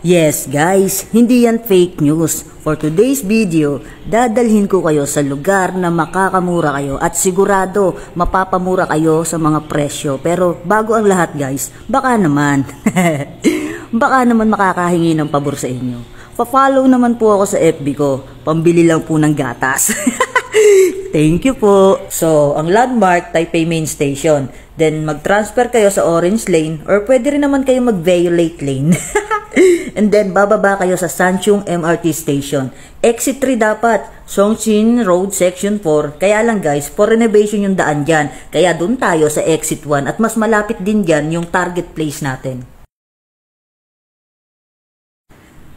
Yes guys, hindi yan fake news. For today's video, dadalhin ko kayo sa lugar na makakamura kayo at sigurado mapapamura kayo sa mga presyo. Pero bago ang lahat guys, baka naman makakahingi ng pabor sa inyo. Pa-follow naman po ako sa FB ko, pambili lang po ng gatas. Thank you po. So, ang landmark, Taipei Main Station. Then, mag-transfer kayo sa Orange Lane or pwede rin naman kayo mag-Violet Lane. And then, bababa kayo sa Sanchung MRT Station. Exit 3 dapat, Songqing Road Section 4. Kaya lang guys, for renovation yung daan dyan. Kaya dun tayo sa Exit 1 at mas malapit din dyan yung target place natin.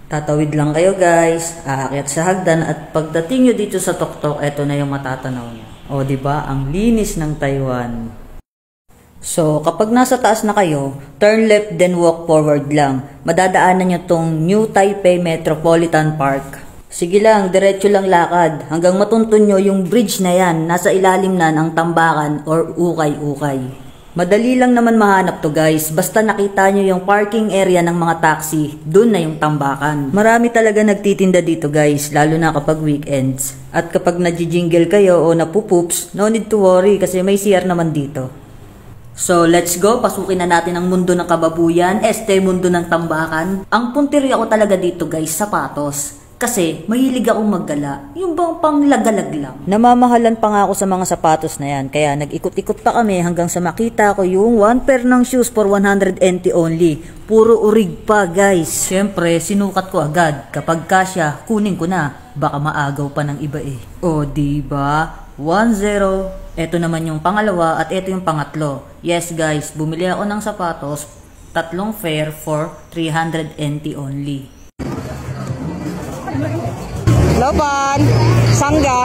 Tatawid lang kayo guys, aakyat sa hagdan at pagdating nyo dito sa tuktok, eto na yung matatanaw nyo. O diba, ang linis ng Taiwan. So, kapag nasa taas na kayo, turn left then walk forward lang. Madadaanan nyo tong New Taipei Metropolitan Park. Sige lang, diretso lang lakad hanggang matuntun nyo yung bridge na yan, nasa ilalim na ng tambakan or ukay-ukay. Madali lang naman mahanap to guys, basta nakita nyo yung parking area ng mga taxi, dun na yung tambakan. Marami talaga nagtitinda dito guys, lalo na kapag weekends. At kapag nadjingle kayo o napupoops, no need to worry kasi may CR naman dito. So let's go, pasukin na natin ang mundo ng kababuyan, mundo ng tambakan. Ang punteriya ko talaga dito guys, sapatos. Kasi mahilig akong maggala, yung bang panglagalag lang. Namamahalan pa nga ako sa mga sapatos na yan, kaya nag-ikot-ikot pa kami hanggang sa makita ko yung 1 pair ng shoes for 100 NT only. Puro urig pa guys. Siyempre, sinukat ko agad. Kapag kasya, kunin ko na. Baka maagaw pa ng iba eh. O diba? 1-0. Ito naman yung pangalawa at ito yung pangatlo. Yes guys, bumili ako ng sapatos, 3 pair for 300 NT only. Lopan, Sangga.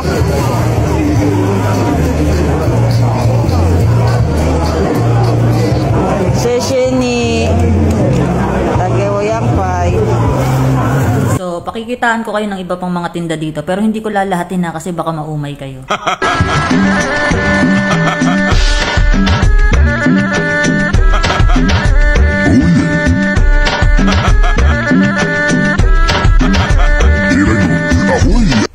Sesheni. Tagewoyang Pai. So, pakikitaan ko kayo ng iba pang mga tinda dito, pero hindi ko lalahatin na kasi baka maumay kayo.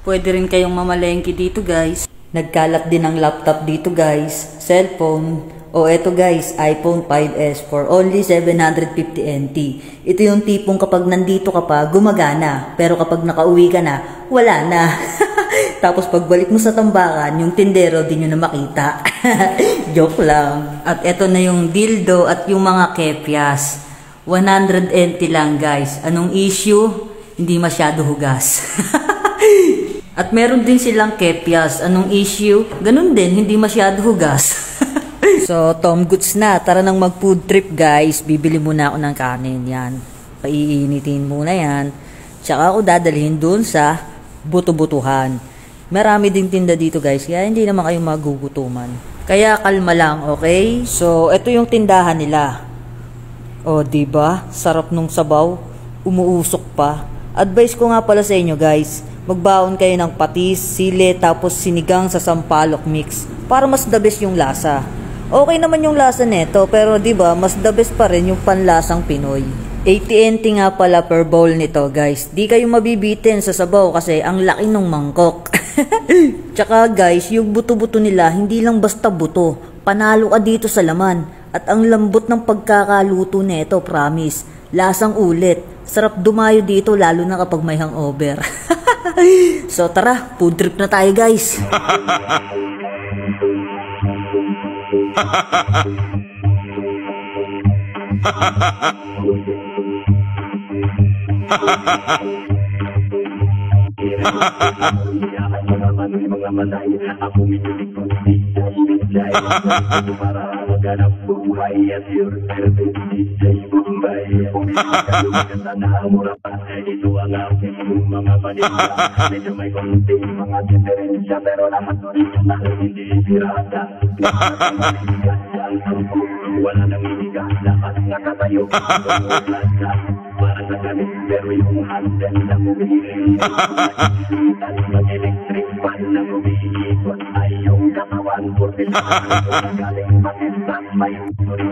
Pwede rin kayong mamalengke dito guys. Nagkalat din ang laptop dito guys. Cellphone. O eto guys, iPhone 5S for only 750 NT. Ito yung tipong kapag nandito ka pa, gumagana. Pero kapag nakauwi ka na, wala na. Tapos pagbalik mo sa tambakan, yung tindero din yun na makita. Joke lang. At eto na yung dildo at yung mga kepyas. 100 NT lang guys. Anong issue? Hindi masyado hugas. At meron din silang kepyas. Anong issue? Ganun din, hindi masyado hugas. So, Tom Goods na. Tara nang mag-food trip guys. Bibili muna ako ng kanin. Yan. Paiinitin muna yan. Tsaka ako dadalhin dun sa buto-butuhan. Marami ding tinda dito guys. Kaya hindi naman kayo magugutuman. Kaya kalma lang, okay? So, ito yung tindahan nila. O, diba? Sarap nung sabaw. Umuusok pa. Advice ko nga pala sa inyo guys. Magbaon kayo ng patis, sili, tapos sinigang sa sampalok mix para mas the best yung lasa. Okay naman yung lasa neto, pero diba, mas the best pa rin yung panlasang Pinoy. 80 NT nga pala per bowl nito guys. Di kayo mabibitin sa sabaw kasi ang laki ng mangkok. Tsaka guys, yung buto-buto nila, hindi lang basta buto. Panalo ka dito sa laman. At ang lambot ng pagkakaluto neto, promise. Lasang ulit. Sarap dumayo dito lalo na kapag may hangover. So tara, food trip na tayo guys. Ito ang aking mga panita. Medyo may konting mga diferensya, pero lahat original, hindi pirata. Wala nang inigas, lahat nakatayo. Parang nagalit, pero yung handle na umiiling. At mag-electric fan na umiikot ay yung katawan. Porque sa galing pakistan, may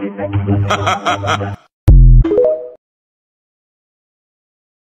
effect.